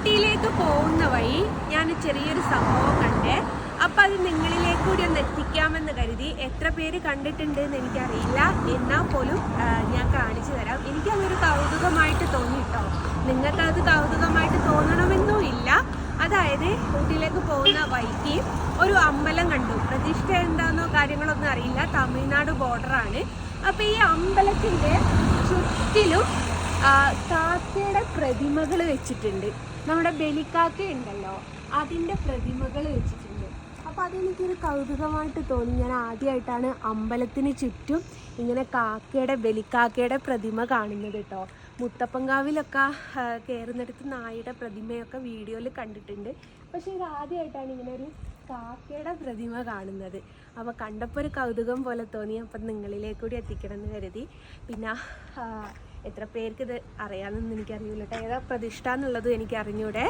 ഊട്ടിയിലേക്ക് പോകുന്ന വഴി ഞാൻ ചെറിയൊരു സംഭവം കണ്ടേ. അപ്പം അത് നിങ്ങളിലേക്ക് കൂടി ഒന്ന് എത്തിക്കാമെന്ന് കരുതി. എത്ര പേര് കണ്ടിട്ടുണ്ട് എന്ന് എനിക്കറിയില്ല, എന്നാൽ പോലും ഞാൻ കാണിച്ചു തരാം. എനിക്കതൊരു കൗതുകമായിട്ട് തോന്നിട്ടോ. നിങ്ങൾക്കത് കൗതുകമായിട്ട് തോന്നണമെന്നും ഇല്ല. അതായത് ഊട്ടിയിലേക്ക് പോകുന്ന വഴിക്ക് ഒരു അമ്പലം കണ്ടു. പ്രതിഷ്ഠ എന്താണെന്നോ കാര്യങ്ങളൊന്നും അറിയില്ല, തമിഴ്നാട് ബോർഡറാണ്. അപ്പോൾ ഈ അമ്പലത്തിൻ്റെ ചുറ്റിലും കാക്കയുടെ പ്രതിമകൾ വെച്ചിട്ടുണ്ട്. നമ്മുടെ ബലിക്കാക്ക ഉണ്ടല്ലോ, അതിൻ്റെ പ്രതിമകൾ വെച്ചിട്ടുണ്ട്. അപ്പോൾ അതെനിക്കൊരു കൗതുകമായിട്ട് തോന്നി. ഞാൻ ആദ്യമായിട്ടാണ് അമ്പലത്തിന് ചുറ്റും ഇങ്ങനെ ബലിക്കാക്കയുടെ പ്രതിമ കാണുന്നത് കേട്ടോ. മുത്തപ്പൻകാവിലൊക്കെ കയറുന്നിടത്ത് നായയുടെ പ്രതിമയൊക്കെ വീഡിയോയിൽ കണ്ടിട്ടുണ്ട്. പക്ഷേ ഇത് ആദ്യമായിട്ടാണ് ഇങ്ങനെ ഒരു കാക്കയുടെ പ്രതിമ കാണുന്നത്. അപ്പോൾ കണ്ടപ്പോൾ ഒരു കൗതുകം പോലെ തോന്നി. അപ്പം നിങ്ങളിലേക്കൂടി എത്തിക്കണം എന്ന് കരുതി. പിന്നെ എത്ര പേർക്ക് ഇത് അറിയാമെന്നൊന്നും എനിക്കറിയില്ല കേട്ടോ. ഏതാ പ്രതിഷ്ഠ എന്നുള്ളതും എനിക്ക് അറിഞ്ഞൂടെ.